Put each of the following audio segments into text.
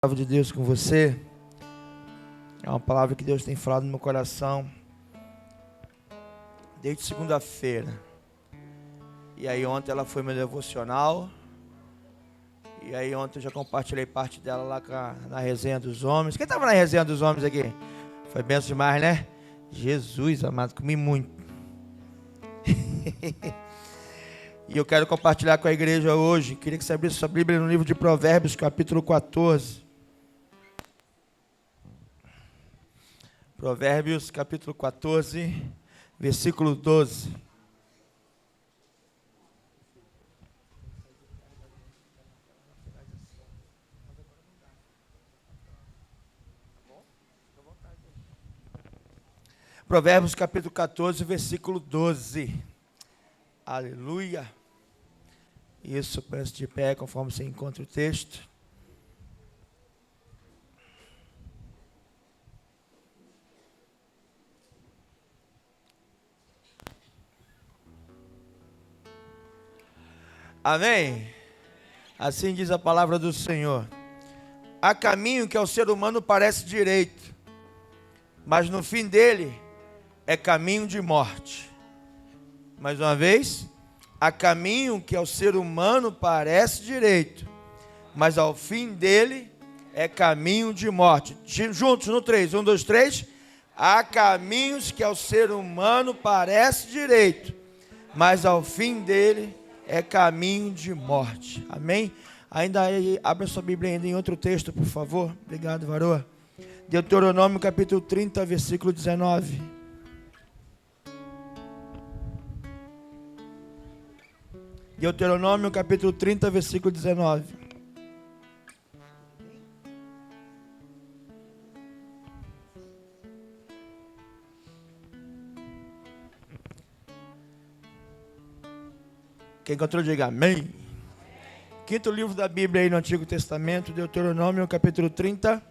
Palavra de Deus com você. É uma palavra que Deus tem falado no meu coração desde segunda-feira. E aí ontem ela foi meu devocional. E aí ontem eu já compartilhei parte dela lá na resenha dos homens. Quem estava na resenha dos homens aqui? Foi benção demais, né? Jesus amado, comi muito. E eu quero compartilhar com a igreja hoje. Queria que você abrisse sua Bíblia no livro de Provérbios, capítulo 14. Provérbios, capítulo 14, versículo 12. Provérbios, capítulo 14, versículo 12. Aleluia. Isso, preste de pé, conforme você encontra o texto. Amém? Assim diz a palavra do Senhor. Há caminho que ao ser humano parece direito, mas no fim dele é caminho de morte. Mais uma vez, há caminho que ao ser humano parece direito, mas ao fim dele é caminho de morte. Juntos no 3, 1, 2, 3. Há caminhos que ao ser humano parece direito, mas ao fim dele é caminho de morte. Amém? Ainda aí, abra sua Bíblia ainda em outro texto, por favor. Obrigado, varoa. Deuteronômio capítulo 30, versículo 19. Deuteronômio capítulo 30, versículo 19. Quem encontrou, diga amém. Quinto livro da Bíblia aí no Antigo Testamento, Deuteronômio capítulo 30,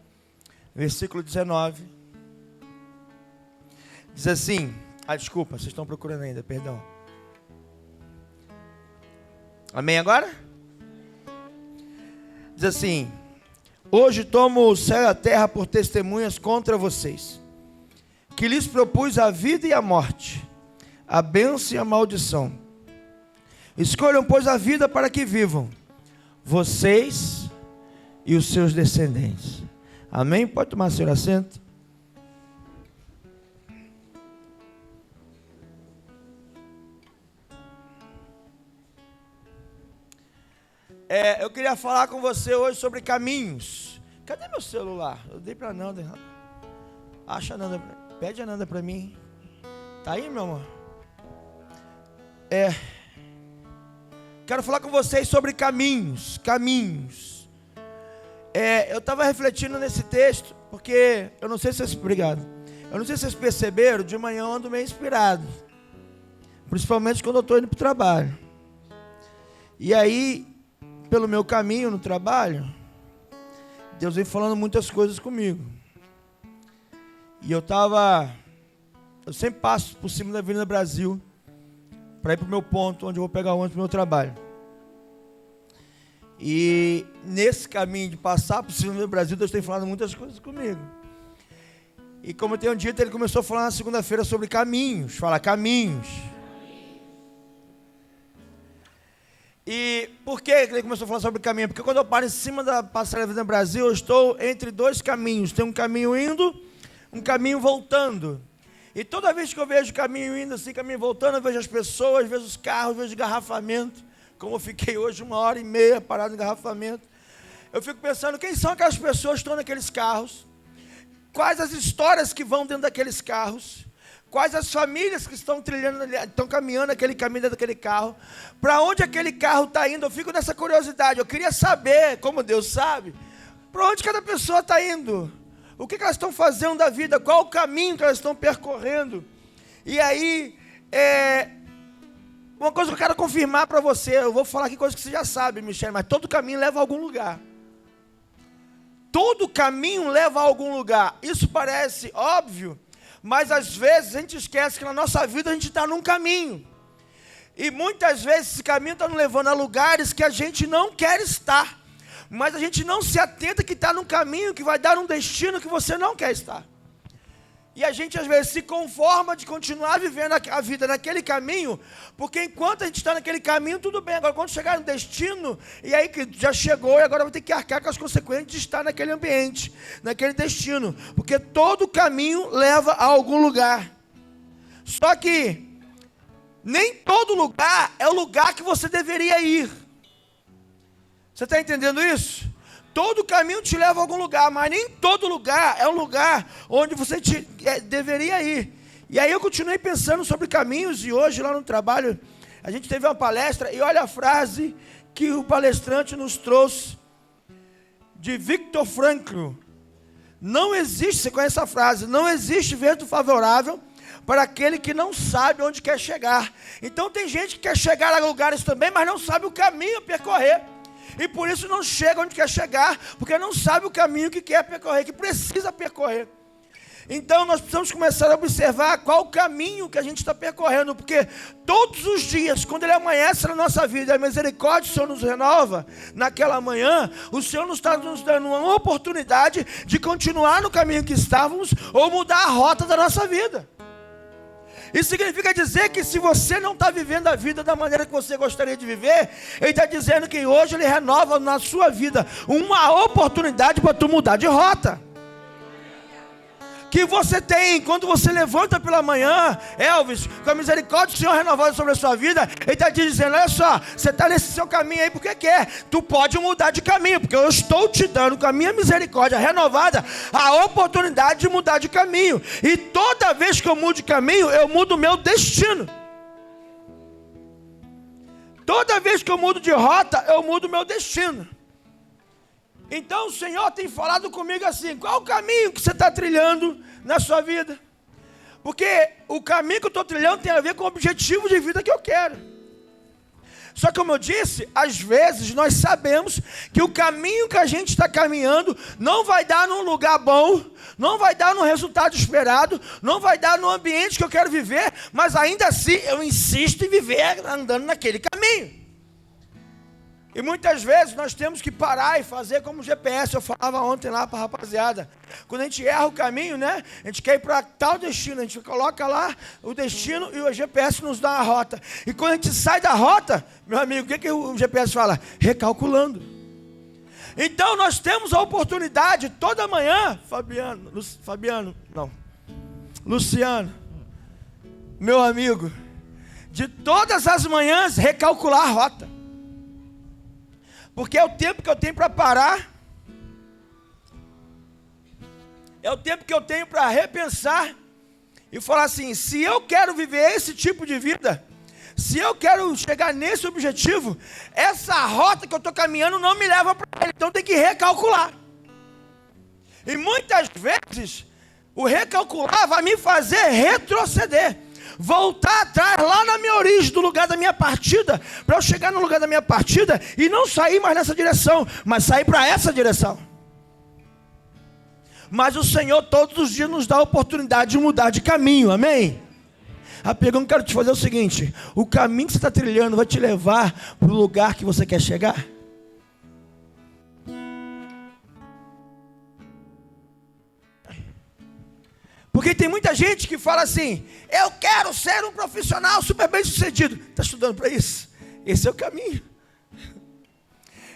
versículo 19. Diz assim, desculpa, vocês estão procurando ainda, perdão. Amém agora? Diz assim: hoje tomo o céu e a terra por testemunhas contra vocês, que lhes propus a vida e a morte, a bênção e a maldição. Escolham, pois, a vida para que vivam, vocês e os seus descendentes. Amém? Pode tomar seu assento. Eu queria falar com você hoje sobre caminhos. Cadê meu celular? Eu dei para a Nanda. Acha a Nanda, pede a Nanda para mim. Tá aí, meu amor? Quero falar com vocês sobre caminhos. Eu estava refletindo nesse texto, porque eu não sei se vocês, obrigado. Eu não sei se vocês perceberam, de manhã eu ando meio inspirado. Principalmente quando eu estou indo para o trabalho. E aí, pelo meu caminho no trabalho, Deus vem falando muitas coisas comigo. E eu sempre passo por cima da Avenida Brasil, para ir para o meu ponto, onde eu vou pegar o ônibus para o meu trabalho. E nesse caminho de passar por cima do Brasil, Deus tem falado muitas coisas comigo. E como eu tenho dito, Ele começou a falar na segunda-feira sobre caminhos. Fala, caminhos. E por que Ele começou a falar sobre caminho? Porque quando eu paro em cima da passarela da Avenida Brasil, eu estou entre dois caminhos. Tem um caminho indo, um caminho voltando. E toda vez que eu vejo caminho indo assim, caminho voltando, eu vejo as pessoas, vejo os carros, vejo engarrafamento. Como eu fiquei hoje 1h30 parado no engarrafamento. Eu fico pensando, quem são aquelas pessoas que estão naqueles carros? Quais as histórias que vão dentro daqueles carros? Quais as famílias que estão caminhando aquele caminho dentro daquele carro? Para onde aquele carro está indo? Eu fico nessa curiosidade. Eu queria saber, como Deus sabe, para onde cada pessoa está indo. O que elas estão fazendo da vida? Qual o caminho que elas estão percorrendo? E aí, uma coisa que eu quero confirmar para você. Eu vou falar aqui coisas que você já sabe, Michele, mas todo caminho leva a algum lugar. Todo caminho leva a algum lugar. Isso parece óbvio, mas às vezes a gente esquece que na nossa vida a gente está num caminho. E muitas vezes esse caminho está nos levando a lugares que a gente não quer estar. mas a gente não se atenta que está num caminho que vai dar um destino que você não quer estar. E a gente às vezes se conforma de continuar vivendo a vida naquele caminho, porque enquanto a gente está naquele caminho, tudo bem. Agora quando chegar no destino, e aí que já chegou, e agora vai ter que arcar com as consequências de estar naquele ambiente, naquele destino. Porque todo caminho leva a algum lugar. Só que nem todo lugar é o lugar que você deveria ir. Você está entendendo isso? Todo caminho te leva a algum lugar, mas nem todo lugar é um lugar onde você deveria ir. E aí eu continuei pensando sobre caminhos, e hoje lá no trabalho, a gente teve uma palestra, e olha a frase que o palestrante nos trouxe, de Viktor Frankl. Não existe, você conhece essa frase, não existe vento favorável para aquele que não sabe onde quer chegar. Então tem gente que quer chegar a lugares também, mas não sabe o caminho a percorrer. E por isso não chega onde quer chegar, porque não sabe o caminho que quer percorrer, que precisa percorrer. Então nós precisamos começar a observar qual o caminho que a gente está percorrendo, porque todos os dias, quando Ele amanhece na nossa vida, a misericórdia do Senhor nos renova, naquela manhã, o Senhor nos está nos dando uma oportunidade de continuar no caminho que estávamos, ou mudar a rota da nossa vida. Isso significa dizer que se você não está vivendo a vida da maneira que você gostaria de viver, Ele está dizendo que hoje Ele renova na sua vida uma oportunidade para tu mudar de rota. Que você tem, quando você levanta pela manhã, Elvis, com a misericórdia do Senhor renovada sobre a sua vida, Ele está te dizendo, olha só, você está nesse seu caminho aí porque quer, tu pode mudar de caminho, porque eu estou te dando com a minha misericórdia renovada, a oportunidade de mudar de caminho, e toda vez que eu mudo de caminho, eu mudo o meu destino. Toda vez que eu mudo de rota, eu mudo o meu destino. Então o Senhor tem falado comigo assim, qual o caminho que você está trilhando na sua vida? Porque o caminho que eu estou trilhando tem a ver com o objetivo de vida que eu quero. Só que como eu disse, às vezes nós sabemos que o caminho que a gente está caminhando não vai dar num lugar bom, não vai dar no resultado esperado, não vai dar no ambiente que eu quero viver, mas ainda assim eu insisto em viver andando naquele caminho. E muitas vezes nós temos que parar e fazer como o GPS. Eu falava ontem lá para a rapaziada. Quando a gente erra o caminho, né? A gente quer ir para tal destino. A gente coloca lá o destino e o GPS nos dá a rota. E quando a gente sai da rota, meu amigo, o que o GPS fala? Recalculando. Então nós temos a oportunidade toda manhã, Luciano, meu amigo, de todas as manhãs recalcular a rota. Porque é o tempo que eu tenho para parar, é o tempo que eu tenho para repensar e falar assim, se eu quero viver esse tipo de vida, se eu quero chegar nesse objetivo, essa rota que eu estou caminhando não me leva para ele, então tem que recalcular. E muitas vezes, o recalcular vai me fazer retroceder. Voltar atrás, lá na minha origem, do lugar da minha partida, para eu chegar no lugar da minha partida e não sair mais nessa direção, mas sair para essa direção. Mas o Senhor todos os dias nos dá a oportunidade de mudar de caminho, amém? A pergunta que eu quero te fazer é o seguinte, o caminho que você está trilhando vai te levar para o lugar que você quer chegar? Porque tem muita gente que fala assim, eu quero ser um profissional super bem sucedido. Está estudando para isso? Esse é o caminho.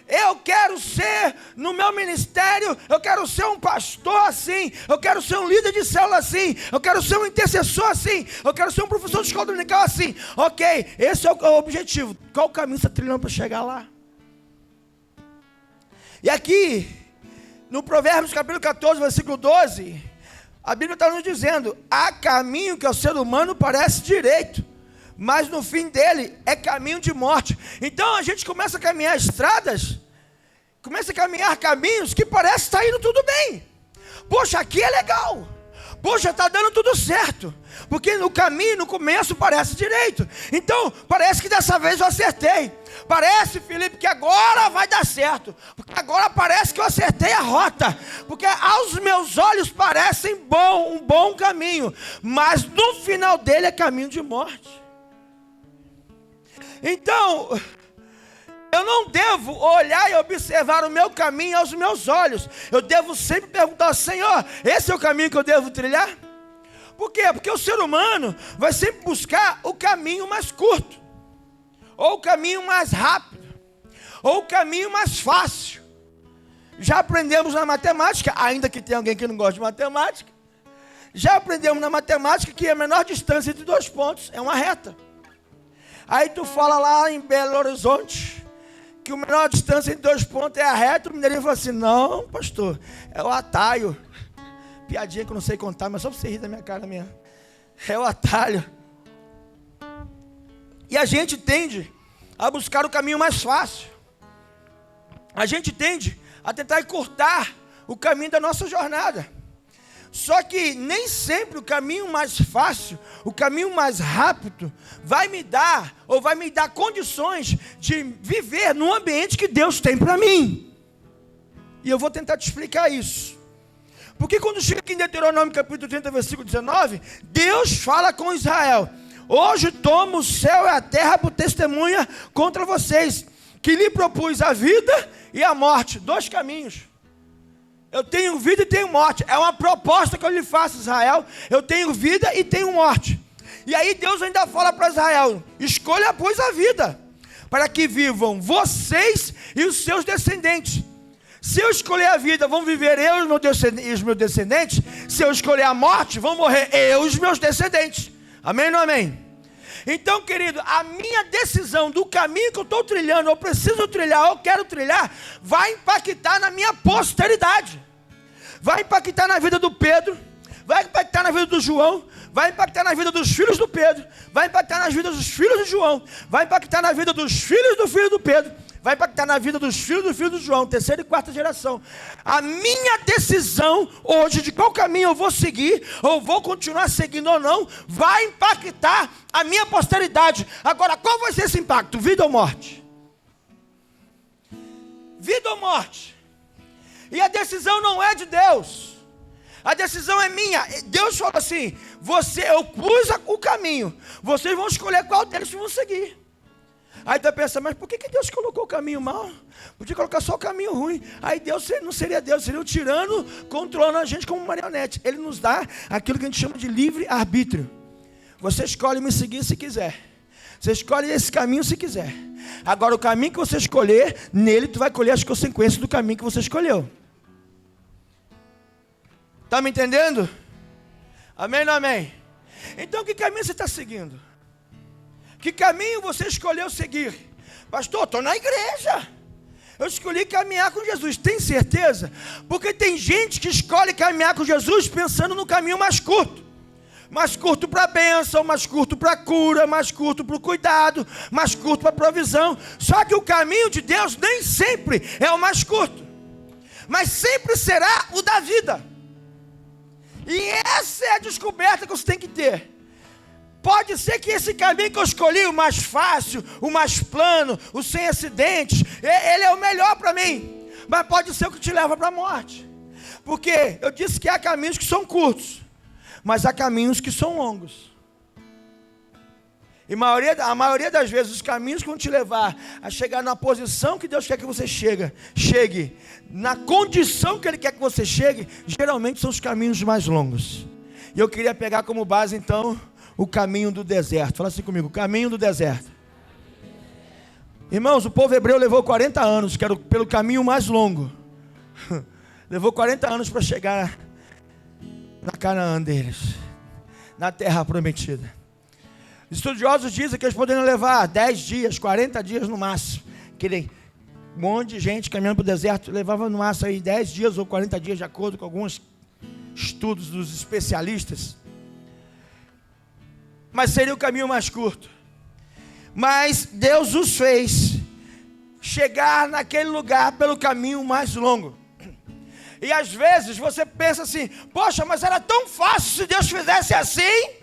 Eu quero ser, no meu ministério, eu quero ser um pastor assim, eu quero ser um líder de célula assim, eu quero ser um intercessor assim, eu quero ser um professor de escola dominical assim. Ok, esse é o objetivo. Qual o caminho você está trilhando para chegar lá? E aqui, no Provérbios capítulo 14, versículo 12... a Bíblia está nos dizendo, há caminho que ao ser humano parece direito, mas no fim dele é caminho de morte. Então a gente começa a caminhar estradas, começa a caminhar caminhos que parece estar indo tudo bem. Poxa, aqui é legal. Poxa, está dando tudo certo. Porque no caminho, no começo, parece direito. Então, parece que dessa vez eu acertei. Parece, Felipe, que agora vai dar certo. Porque agora parece que eu acertei a rota. Porque aos meus olhos parece um bom caminho. Mas no final dele é caminho de morte. Então, Eu não devo olhar e observar o meu caminho aos meus olhos. Eu devo sempre perguntar: Senhor, esse é o caminho que eu devo trilhar? Por quê? Porque o ser humano vai sempre buscar o caminho mais curto, ou o caminho mais rápido, ou o caminho mais fácil. Já aprendemos na matemática, ainda que tenha alguém que não gosta de matemática, já aprendemos na matemática que a menor distância entre dois pontos é uma reta. Aí tu fala lá em Belo Horizonte que a menor distância entre dois pontos é a reta. O mineirinho fala assim: não, pastor, é o atalho. Piadinha que eu não sei contar, mas só pra você rir da minha cara mesmo. É o atalho. E a gente tende a buscar o caminho mais fácil. A gente tende a tentar encurtar o caminho da nossa jornada. Só que nem sempre o caminho mais fácil, o caminho mais rápido, vai me dar condições de viver no ambiente que Deus tem para mim. E eu vou tentar te explicar isso. Porque quando chega aqui em Deuteronômio capítulo 30, versículo 19, Deus fala com Israel: hoje tomo o céu e a terra por testemunha contra vocês, que lhe propus a vida e a morte, dois caminhos. Eu tenho vida e tenho morte. É uma proposta que eu lhe faço, Israel. Eu tenho vida e tenho morte. E aí Deus ainda fala para Israel: escolha, pois, a vida, para que vivam vocês e os seus descendentes. Se eu escolher a vida, vão viver eu e os meus descendentes. Se eu escolher a morte, vão morrer eu e os meus descendentes. Amém ou não amém? Então, querido, a minha decisão do caminho que eu estou trilhando, eu preciso trilhar, eu quero trilhar, vai impactar na minha posteridade. Vai impactar na vida do Pedro, vai impactar na vida do João, vai impactar na vida dos filhos do Pedro, vai impactar nas vidas dos filhos de João, vai impactar na vida dos filhos do filho do Pedro, vai impactar na vida dos filhos do filho do João, terceira e quarta geração. A minha decisão hoje de qual caminho eu vou seguir, ou vou continuar seguindo ou não, vai impactar a minha posteridade. Agora, qual vai ser esse impacto? Vida ou morte? Vida ou morte? E a decisão não é de Deus, a decisão é minha. Deus falou assim: eu pus o caminho, vocês vão escolher qual deles vão seguir. Aí tu pensa: mas por que Deus colocou o caminho mal? Podia colocar só o caminho ruim. Aí Deus não seria Deus, seria o tirano controlando a gente como marionete. Ele nos dá aquilo que a gente chama de livre-arbítrio. Você escolhe me seguir se quiser, você escolhe esse caminho se quiser. Agora, o caminho que você escolher, nele tu vai colher as consequências do caminho que você escolheu. Está me entendendo? Amém ou não amém? Então, que caminho você está seguindo? Que caminho você escolheu seguir? Pastor, estou na igreja, eu escolhi caminhar com Jesus. Tem certeza? Porque tem gente que escolhe caminhar com Jesus pensando no caminho mais curto. Mais curto para a bênção, mais curto para a cura, mais curto para o cuidado, mais curto para a provisão. Só que o caminho de Deus nem sempre é o mais curto, mas sempre será o da vida. E essa é a descoberta que você tem que ter. Pode ser que esse caminho que eu escolhi, o mais fácil, o mais plano, o sem acidentes, ele é o melhor para mim. Mas pode ser o que te leva para a morte. Porque eu disse que há caminhos que são curtos, mas há caminhos que são longos. E a maioria das vezes, os caminhos que vão te levar a chegar na posição que Deus quer que você chegue, na condição que Ele quer que você chegue, geralmente são os caminhos mais longos. E eu queria pegar como base, então, o caminho do deserto. Fala assim comigo: o caminho do deserto. Irmãos, o povo hebreu levou 40 anos, que era pelo caminho mais longo. Levou 40 anos para chegar na Canaã deles, na terra prometida. Estudiosos dizem que eles poderiam levar 10 dias, 40 dias no máximo. Aquele monte de gente caminhando para o deserto levava no máximo aí 10 dias ou 40 dias, de acordo com alguns estudos dos especialistas. Mas seria o caminho mais curto. Mas Deus os fez chegar naquele lugar pelo caminho mais longo. E às vezes você pensa assim: poxa, mas era tão fácil se Deus fizesse assim.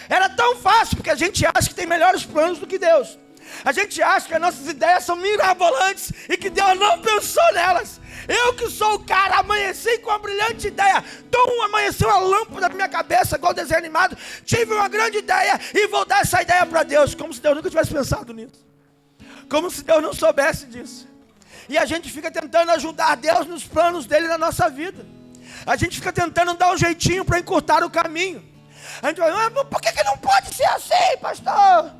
Era tão fácil, porque a gente acha que tem melhores planos do que Deus. A gente acha que as nossas ideias são mirabolantes e que Deus não pensou nelas. Eu que sou o cara, amanheci com uma brilhante ideia. Então amanheceu uma lâmpada na minha cabeça, igual desenho animado. Tive uma grande ideia e vou dar essa ideia para Deus, como se Deus nunca tivesse pensado nisso. como se Deus não soubesse disso. E a gente fica tentando ajudar Deus nos planos dele na nossa vida. A gente fica tentando dar um jeitinho para encurtar o caminho. A gente vai, por que não pode ser assim, pastor?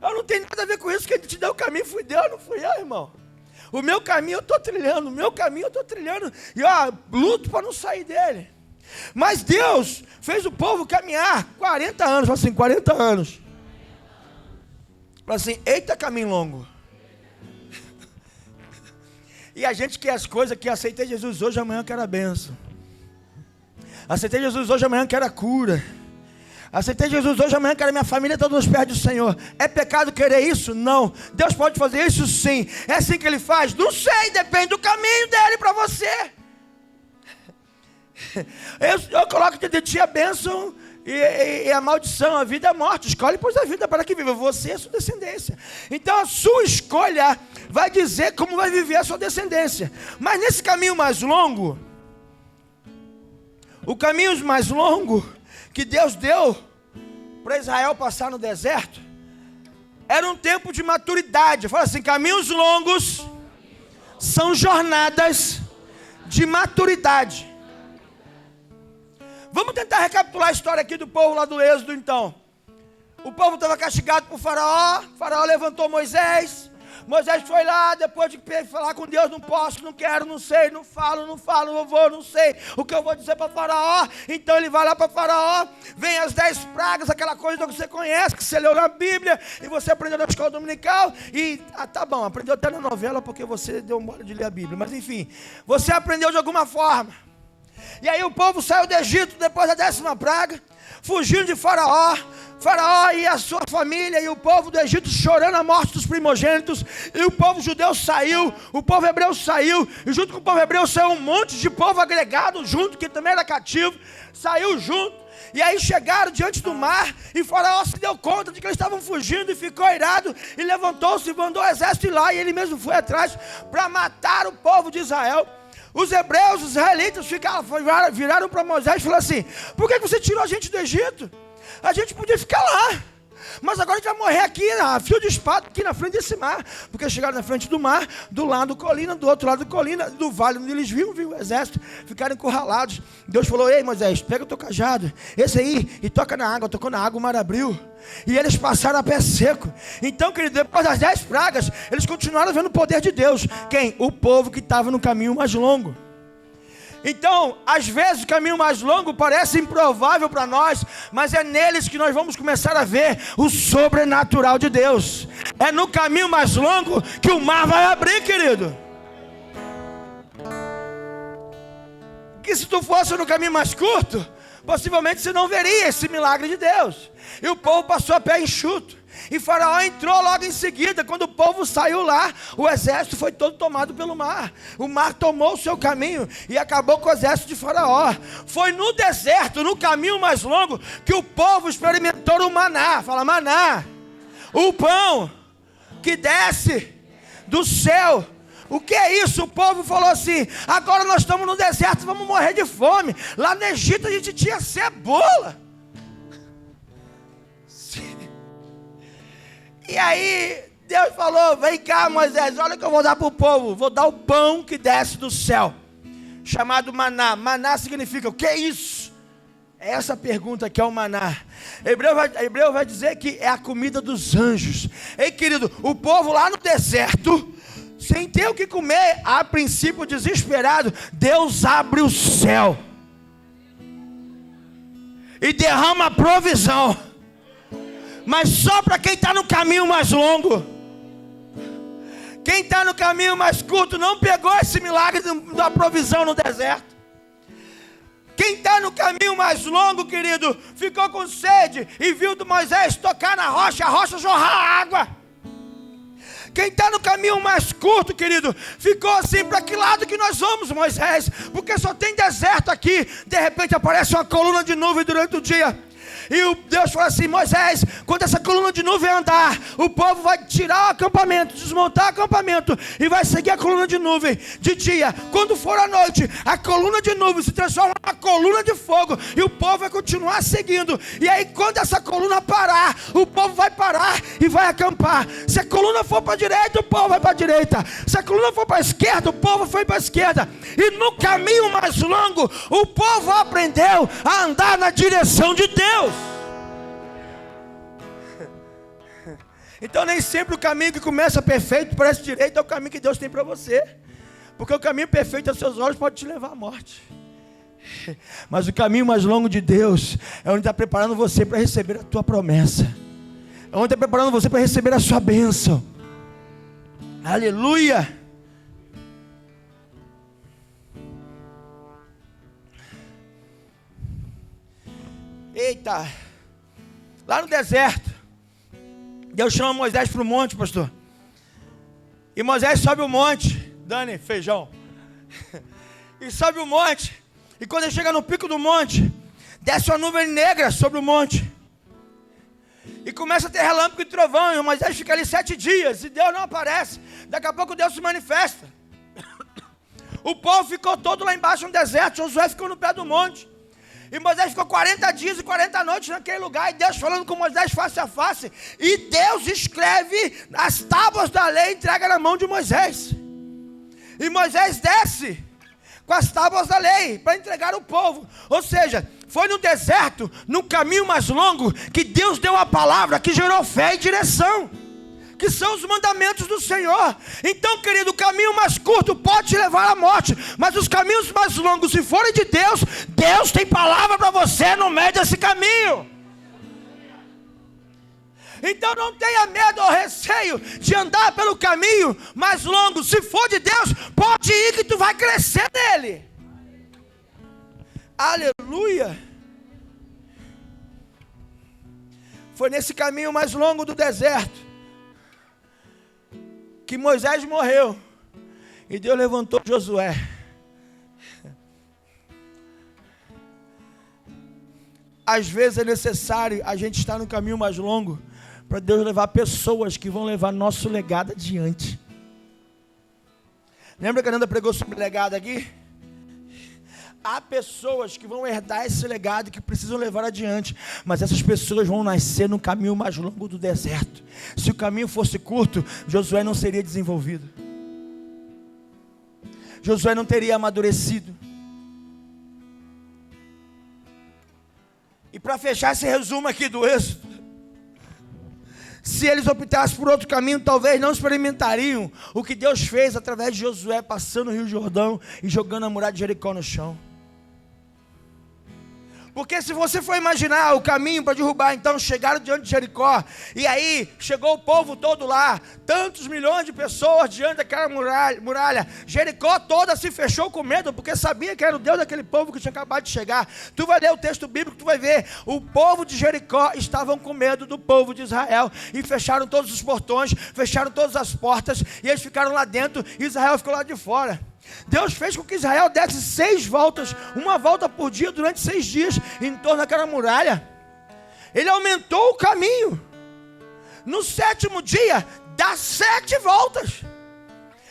Eu não tenho nada a ver com isso, quem te deu o caminho foi Deus, não fui eu, irmão. O meu caminho eu estou trilhando, e luto para não sair dele. Mas Deus fez o povo caminhar 40 anos, fala assim, 40 anos. Fala assim, eita caminho longo. E a gente quer as coisas que aceitei Jesus hoje, amanhã eu quero a bênção. Aceitei Jesus hoje, amanhã eu quero a cura. Aceitei Jesus hoje, amanhã quero minha família toda nos pés do Senhor. É pecado querer isso? Não. Deus pode fazer isso? Sim. É assim que Ele faz? Não sei, depende do caminho dEle para você. Eu coloco diante de ti a bênção e a maldição, a vida e a morte. Escolhe, pois, a vida para que viva você e a sua descendência. Então a sua escolha vai dizer como vai viver a sua descendência. Mas nesse caminho mais longo, o caminho mais longo que Deus deu para Israel passar no deserto, era um tempo de maturidade. Fala assim, caminhos longos são jornadas de maturidade. Vamos tentar recapitular a história aqui do povo lá do Êxodo então. O povo estava castigado por Faraó, Faraó levantou Moisés foi lá, depois de falar com Deus, não posso, não quero, não sei, não falo, não vou, não sei o que eu vou dizer para Faraó. Então ele vai lá para Faraó, vem as 10 pragas, aquela coisa que você conhece, que você leu na Bíblia, e você aprendeu na escola dominical, e tá bom, aprendeu até na novela, porque você deu mole de ler a Bíblia, mas enfim, você aprendeu de alguma forma. E aí o povo saiu do Egito depois da 10ª praga, fugindo de Faraó e a sua família e o povo do Egito chorando a morte dos primogênitos, e o povo judeu saiu, o povo hebreu saiu, e junto com o povo hebreu saiu um monte de povo agregado junto, que também era cativo, saiu junto, e aí chegaram diante do mar, e Faraó se deu conta de que eles estavam fugindo, e ficou irado, e levantou-se e mandou o exército ir lá, e ele mesmo foi atrás para matar o povo de Israel. Os hebreus, os israelitas viraram para Moisés e falaram assim, por que você tirou a gente do Egito? A gente podia ficar lá, mas agora a gente vai morrer aqui, a fio de espada, aqui na frente desse mar. Porque chegaram na frente do mar, do lado colina, do outro lado colina, do vale onde eles viam o exército, ficaram encurralados. Deus falou, ei Moisés, pega o teu cajado, esse aí, e toca na água. Tocou na água, o mar abriu, e eles passaram a pé seco. Então, querido, depois das 10 pragas, eles continuaram vendo o poder de Deus. Quem? O povo que estava no caminho mais longo. Então, às vezes o caminho mais longo parece improvável para nós, mas é neles que nós vamos começar a ver o sobrenatural de Deus. É no caminho mais longo que o mar vai abrir, querido. Que se tu fosse no caminho mais curto, possivelmente você não veria esse milagre de Deus. E o povo passou a pé enxuto. E Faraó entrou logo em seguida. Quando o povo saiu lá, o exército foi todo tomado pelo mar. O mar tomou o seu caminho e acabou com o exército de Faraó. Foi no deserto, no caminho mais longo, que o povo experimentou o maná. Fala, maná. O pão que desce do céu. O que é isso? O povo falou assim, agora nós estamos no deserto, vamos morrer de fome. Lá no Egito a gente tinha cebola. E aí Deus falou, vem cá Moisés, olha o que eu vou dar para o povo. Vou dar o pão que desce do céu, chamado maná. Maná significa, o que é isso? É essa pergunta que é o maná. Hebreu vai dizer que é a comida dos anjos. Ei querido, o povo lá no deserto, sem ter o que comer, a princípio desesperado, Deus abre o céu e derrama a provisão. Mas só para quem está no caminho mais longo. Quem está no caminho mais curto não pegou esse milagre da provisão no deserto. Quem está no caminho mais longo, querido, ficou com sede e viu do Moisés tocar na rocha, a rocha jorrar água. Quem está no caminho mais curto, querido, ficou assim, para que lado que nós vamos, Moisés? Porque só tem deserto aqui. De repente aparece uma coluna de nuvem durante o dia. E Deus falou assim: Moisés, quando essa coluna de nuvem andar, o povo vai tirar o acampamento, desmontar o acampamento e vai seguir a coluna de nuvem de dia. Quando for à noite, a coluna de nuvem se transforma numa coluna de fogo e o povo vai continuar seguindo. E aí quando essa coluna parar, o povo vai parar e vai acampar. Se a coluna for para a direita, o povo vai para a direita. Se a coluna for para a esquerda, o povo foi para a esquerda. E no caminho mais longo, o povo aprendeu a andar na direção de Deus. Então nem sempre o caminho que começa perfeito parece direito é o caminho que Deus tem para você. Porque o caminho perfeito aos seus olhos pode te levar à morte. Mas o caminho mais longo de Deus é onde está preparando você para receber a tua promessa. É onde está preparando você para receber a sua bênção. Aleluia! Eita! Lá no deserto, Deus chama Moisés para o monte, pastor. E Moisés sobe o monte. Dani, feijão. E sobe o monte. E quando ele chega no pico do monte, desce uma nuvem negra sobre o monte. E começa a ter relâmpago e trovão. E Moisés fica ali 7 dias. E Deus não aparece. Daqui a pouco Deus se manifesta. O povo ficou todo lá embaixo no deserto. Josué ficou no pé do monte. E Moisés ficou 40 dias e 40 noites naquele lugar. E Deus falando com Moisés face a face. E Deus escreve as tábuas da lei e entrega na mão de Moisés. E Moisés desce com as tábuas da lei para entregar ao povo. Ou seja, foi no deserto, no caminho mais longo, que Deus deu a palavra que gerou fé e direção, que são os mandamentos do Senhor. Então, querido, o caminho mais curto pode te levar à morte, mas os caminhos mais longos, se forem de Deus, Deus tem palavra para você no meio desse caminho. Então não tenha medo ou receio de andar pelo caminho mais longo. Se for de Deus, pode ir que tu vai crescer nele. Aleluia. Foi nesse caminho mais longo do deserto que Moisés morreu e Deus levantou Josué. Às vezes é necessário a gente estar no caminho mais longo para Deus levar pessoas que vão levar nosso legado adiante. Lembra que a Nanda pregou sobre legado aqui? Há pessoas que vão herdar esse legado, que precisam levar adiante. Mas essas pessoas vão nascer no caminho mais longo do deserto. Se o caminho fosse curto, Josué não seria desenvolvido. Josué não teria amadurecido. E para fechar esse resumo aqui do Êxodo, se eles optassem por outro caminho, talvez não experimentariam o que Deus fez através de Josué, passando o Rio Jordão e jogando a muralha de Jericó no chão. Porque se você for imaginar o caminho para derrubar, então chegaram diante de Jericó, e aí chegou o povo todo lá, tantos milhões de pessoas diante daquela muralha. Jericó toda se fechou com medo, porque sabia que era o Deus daquele povo que tinha acabado de chegar. Tu vai ler o texto bíblico, tu vai ver, o povo de Jericó estavam com medo do povo de Israel, e fecharam todos os portões, fecharam todas as portas, e eles ficaram lá dentro, e Israel ficou lá de fora. Deus fez com que Israel desse 6 voltas, uma volta por dia, durante 6 dias, em torno daquela muralha. Ele aumentou o caminho. No 7º dia, dá 7 voltas.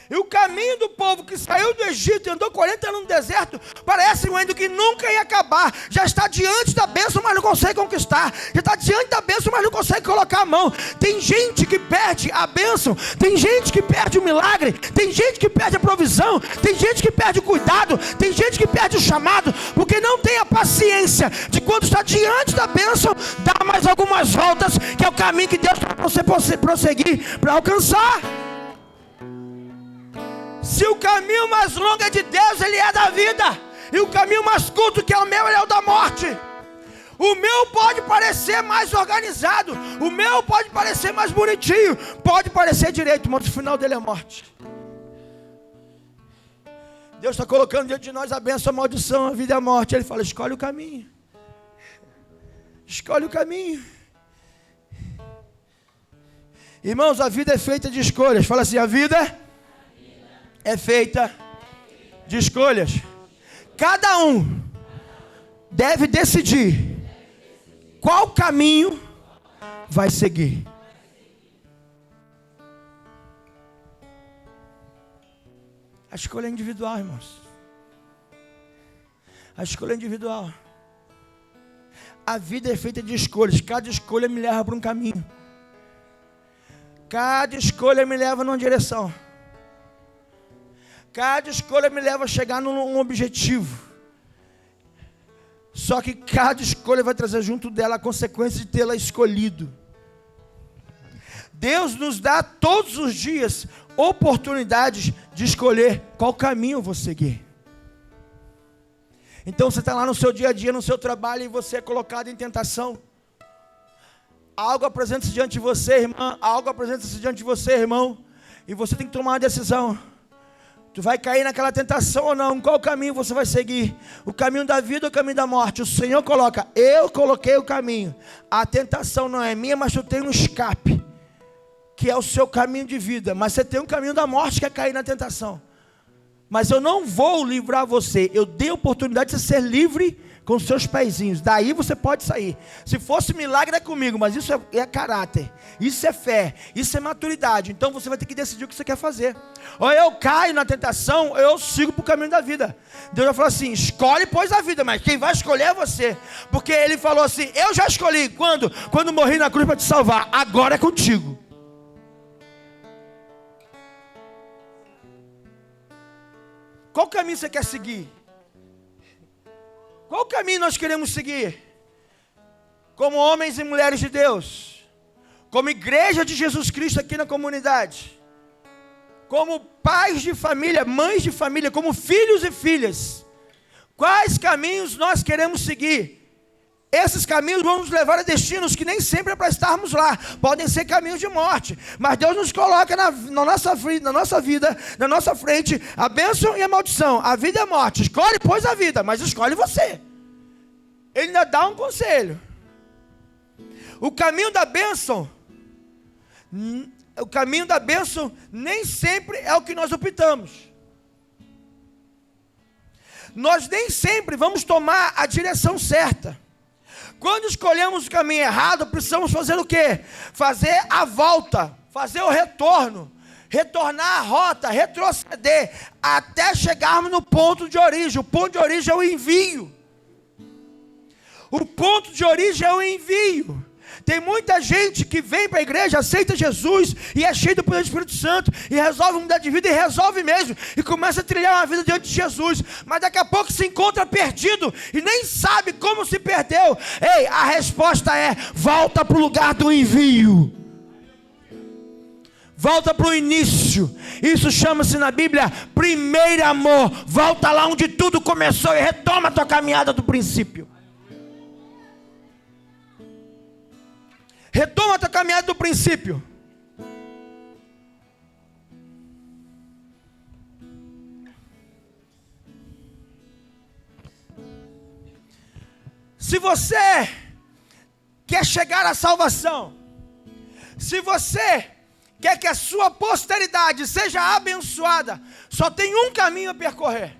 E o caminho do povo que saiu do Egito e andou 40 anos no deserto, parece um endo que nunca ia acabar. Já está diante da bênção, mas não consegue conquistar. Já está diante da bênção, mas não consegue colocar a mão. Tem gente que perde a bênção. Tem gente que perde o milagre. Tem gente que perde a provisão. Tem gente que perde o cuidado. Tem gente que perde o chamado, porque não tem a paciência de, quando está diante da bênção, dar mais algumas voltas, que é o caminho que Deus tem para você prosseguir, para alcançar. Se o caminho mais longo é de Deus, ele é da vida. E o caminho mais curto, que é o meu, ele é o da morte. O meu pode parecer mais organizado. O meu pode parecer mais bonitinho. Pode parecer direito, mas o final dele é morte. Deus está colocando diante de nós a bênção, a maldição, a vida e a morte. Ele fala, escolhe o caminho. Escolhe o caminho. Irmãos, a vida é feita de escolhas. Fala assim, a vida é feita de escolhas. Cada um deve decidir qual caminho vai seguir. A escolha é individual, irmãos. A escolha é individual. A vida é feita de escolhas. Cada escolha me leva para um caminho. Cada escolha me leva numa direção. Cada escolha me leva a chegar num objetivo. Só que cada escolha vai trazer junto dela a consequência de tê-la escolhido. Deus nos dá todos os dias oportunidades de escolher qual caminho eu vou seguir. Então você está lá no seu dia a dia, no seu trabalho, e você é colocado em tentação. Algo apresenta-se diante de você, irmã. Algo apresenta-se diante de você, irmão. E você tem que tomar uma decisão. Tu vai cair naquela tentação ou não? Qual caminho você vai seguir? O caminho da vida ou o caminho da morte? O Senhor coloca, eu coloquei o caminho. A tentação não é minha, mas tu tem um escape, que é o seu caminho de vida. Mas você tem um caminho da morte, que é cair na tentação. Mas eu não vou livrar você. Eu dei a oportunidade de você ser livre com os seus pezinhos. Daí você pode sair. Se fosse milagre é comigo, mas isso é caráter. Isso é fé. Isso é maturidade. Então você vai ter que decidir o que você quer fazer. Ou eu caio na tentação, ou eu sigo para o caminho da vida. Deus vai falar assim, escolhe pois a vida, mas quem vai escolher é você. Porque Ele falou assim, eu já escolhi. Quando morri na cruz para te salvar. Agora é contigo. Qual caminho você quer seguir? Qual caminho nós queremos seguir? Como homens e mulheres de Deus, como igreja de Jesus Cristo aqui na comunidade, como pais de família, mães de família, como filhos e filhas, quais caminhos nós queremos seguir? Esses caminhos vão nos levar a destinos que nem sempre é para estarmos lá. Podem ser caminhos de morte. Mas Deus nos coloca na nossa vida, na nossa frente, a bênção e a maldição. A vida e a morte. Escolhe, pois, a vida, mas escolhe você. Ele ainda dá um conselho. O caminho da bênção nem sempre é o que nós optamos. Nós nem sempre vamos tomar a direção certa. Quando escolhemos o caminho errado, precisamos fazer o quê? Fazer a volta, fazer o retorno, retornar a rota, retroceder, até chegarmos no ponto de origem. O ponto de origem é o envio. O ponto de origem é o envio. Tem muita gente que vem para a igreja, aceita Jesus e é cheio do poder do Espírito Santo e resolve mudar de vida, e resolve mesmo, e começa a trilhar uma vida diante de Jesus, mas daqui a pouco se encontra perdido e nem sabe como se perdeu. Ei, a resposta é: volta para o lugar do envio, volta para o início. Isso chama-se na Bíblia primeiro amor. Volta lá onde tudo começou e retoma a tua caminhada do princípio. Retoma a tua caminhada do princípio. Se você quer chegar à salvação, se você quer que a sua posteridade seja abençoada, só tem um caminho a percorrer,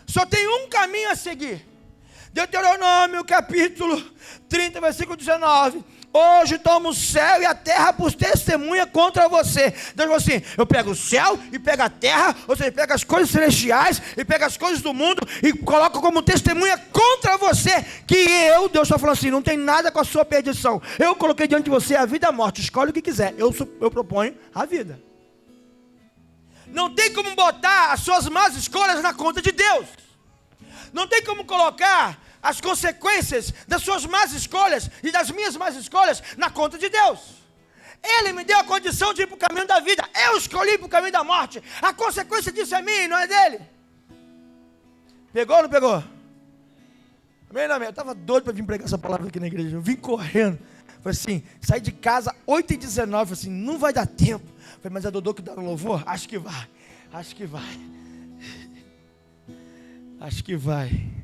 só tem um caminho a seguir. Deuteronômio capítulo 30, versículo 19. Hoje toma o céu e a terra por testemunha contra você. Deus falou assim: eu pego o céu e pego a terra, ou seja, pego as coisas celestiais e pego as coisas do mundo e coloco como testemunha contra você, que Deus está falando assim, não tem nada com a sua perdição. Eu coloquei diante de você a vida e a morte, escolhe o que quiser, eu proponho a vida. Não tem como botar as suas más escolhas na conta de Deus. Não tem como colocar as consequências das suas más escolhas e das minhas más escolhas na conta de Deus. Ele me deu a condição de ir para o caminho da vida, eu escolhi para o caminho da morte. A consequência disso é minha e não é dele. Pegou ou não pegou? Amém, não, amém? Eu estava doido para vir pregar essa palavra aqui na igreja. Eu vim correndo. Falei assim, saí de casa 8h19. Falei assim, não vai dar tempo. Falei, mas é Dodô que dá no louvor? Acho que vai. Acho que vai. Acho que vai.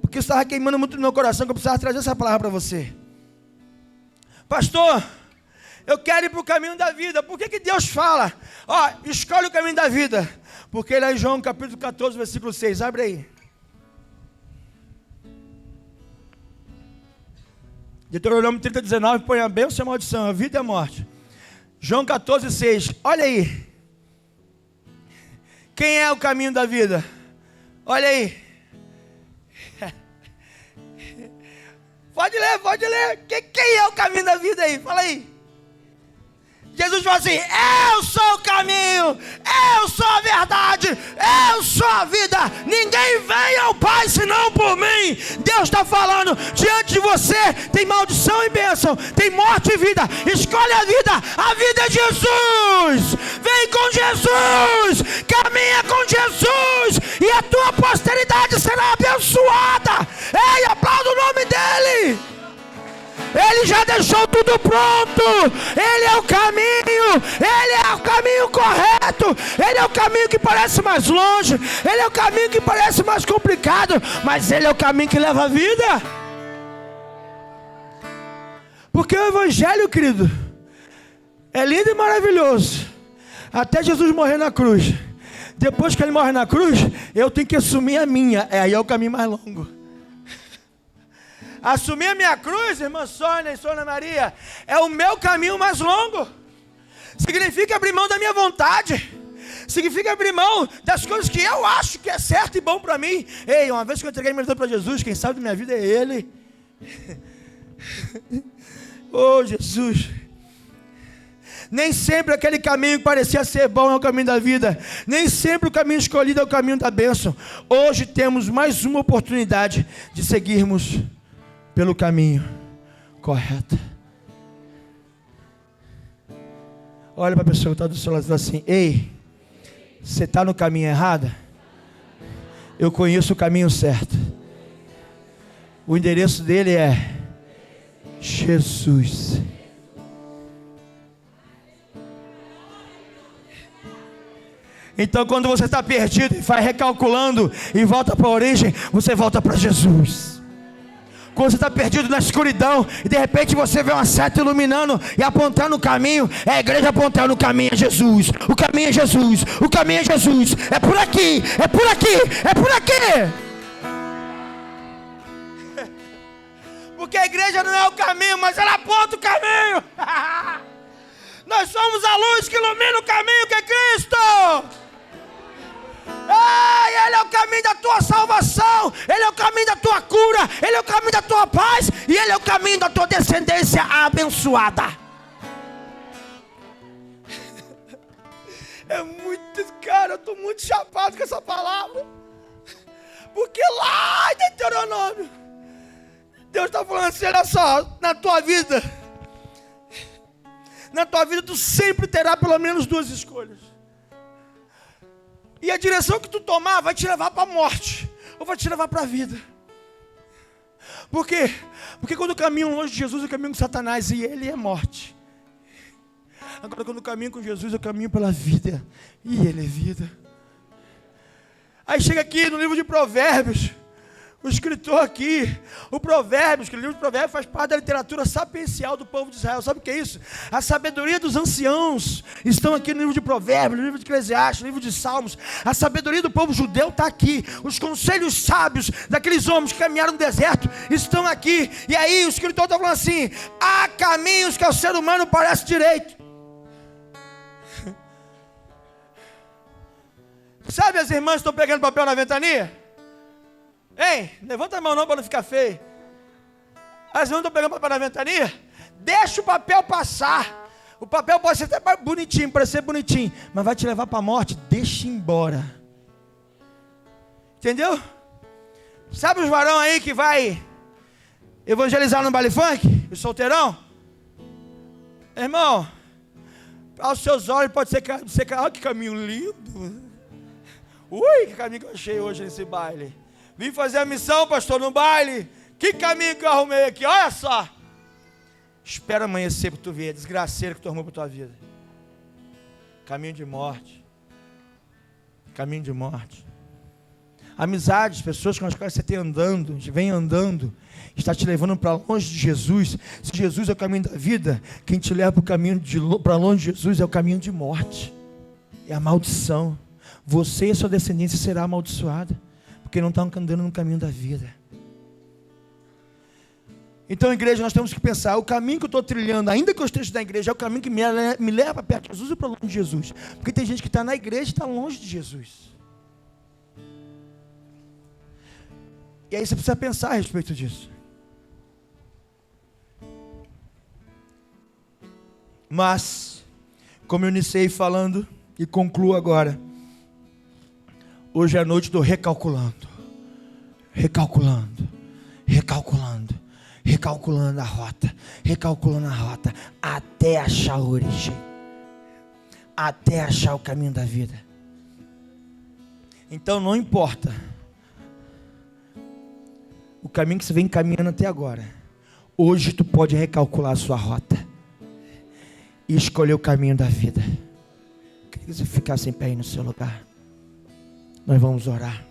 Porque estava queimando muito no meu coração, que eu precisava trazer essa palavra para você. Pastor, eu quero ir para o caminho da vida. Por que Deus fala? Ó, escolhe o caminho da vida. Porque ele é em João capítulo 14, versículo 6. Abre aí. Deuteronômio 30:19 põe a bênção e a maldição, a vida e a morte. João 14:6, olha aí. Quem é o caminho da vida? Olha aí. Pode ler. Quem é o caminho da vida aí? Fala aí. Jesus falou assim: eu sou o caminho, eu sou a verdade, eu sou a vida. Ninguém vem ao Pai senão por mim. Deus está falando, diante de você tem maldição e bênção, tem morte e vida. Escolhe a vida é Jesus. Vem com Jesus, caminha com Jesus, e a tua posteridade será abençoada. Ei, aplauda o nome dele. Ele já deixou tudo pronto. Ele é o caminho. Ele é o caminho correto. Ele é o caminho que parece mais longe. Ele é o caminho que parece mais complicado. Mas ele é o caminho que leva a vida. Porque o evangelho, querido, é lindo e maravilhoso. Até Jesus morrer na cruz. Depois que ele morre na cruz, eu tenho que assumir a minha. Aí é o caminho mais longo. Assumir a minha cruz, irmã Sônia e Sônia Maria, é o meu caminho mais longo. Significa abrir mão da minha vontade. Significa abrir mão das coisas que eu acho que é certo e bom para mim. Ei, uma vez que eu entreguei minha vida para Jesus, quem sabe da minha vida é Ele. Oh, Jesus. Nem sempre aquele caminho que parecia ser bom é o caminho da vida. Nem sempre o caminho escolhido é o caminho da bênção. Hoje temos mais uma oportunidade de seguirmos pelo caminho correto. Olha para a pessoa que está do seu lado e diz assim: ei, você está no caminho errado? Eu conheço o caminho certo. O endereço dele é Jesus. Então, quando você está perdido e vai recalculando e volta para a origem, você volta para Jesus. Quando você está perdido na escuridão e de repente você vê uma seta iluminando e apontando o caminho, é a igreja apontando o caminho é Jesus. O caminho é Jesus. O caminho é Jesus. É por aqui. É por aqui. É por aqui. Porque a igreja não é o caminho, mas ela aponta o caminho. Nós somos a luz que ilumina o caminho que é Cristo. Ele é o caminho da tua salvação. Ele é o caminho da tua cura. Ele é o caminho da tua paz. E Ele é o caminho da tua descendência abençoada. É muito, cara, eu estou muito chapado com essa palavra. Porque lá em Deuteronômio, Deus está falando assim: olha só, na tua vida tu sempre terá pelo menos duas escolhas. E a direção que tu tomar vai te levar para a morte, ou vai te levar para a vida. Por quê? Porque quando eu caminho longe de Jesus, eu caminho com Satanás, e ele é morte. Agora, quando eu caminho com Jesus, eu caminho pela vida, e ele é vida. Aí chega aqui no livro de Provérbios, o escritor aqui, o Provérbios, que o livro de Provérbios faz parte da literatura sapiencial do povo de Israel. Sabe o que é isso? A sabedoria dos anciãos estão aqui no livro de Provérbios, no livro de Eclesiastes, no livro de Salmos. A sabedoria do povo judeu está aqui. Os conselhos sábios daqueles homens que caminharam no deserto estão aqui. E aí o escritor está falando assim: há caminhos que ao ser humano parece direito. Sabe, as irmãs estão pegando papel na ventania? Ei, levanta a mão não para não ficar feio. As irmãs estão pegando papel na ventania? Deixa o papel passar. O papel pode ser até bonitinho, parecer bonitinho, mas vai te levar para a morte. Deixa embora. Entendeu? Sabe os varão aí que vai evangelizar no baile funk? O solteirão? Irmão, aos seus olhos pode ser que olha que caminho lindo. Ui, que caminho que eu achei hoje nesse baile. Vim fazer a missão, pastor, no baile. Que caminho que eu arrumei aqui, olha só. Espera amanhecer para tu ver a desgraceira que tu arrumou para tua vida. Caminho de morte. Caminho de morte. Amizades, pessoas com as quais você vem andando, está te levando para longe de Jesus. Se Jesus é o caminho da vida, quem te leva para longe de Jesus é o caminho de morte. É a maldição. Você e a sua descendência será amaldiçoada, porque não estão andando no caminho da vida. Então, igreja, nós temos que pensar, o caminho que eu estou trilhando, ainda que eu esteja na igreja, é o caminho que me leva perto de Jesus e para longe de Jesus. Porque tem gente que está na igreja e está longe de Jesus. E aí você precisa pensar a respeito disso. Mas, como eu iniciei falando e concluo agora, hoje é a noite do recalculando a rota, até achar a origem, até achar o caminho da vida. Então não importa o caminho que você vem caminhando até agora, hoje tu pode recalcular a sua rota e escolher o caminho da vida. Queria que você ficasse em pé aí no seu lugar. Nós vamos orar.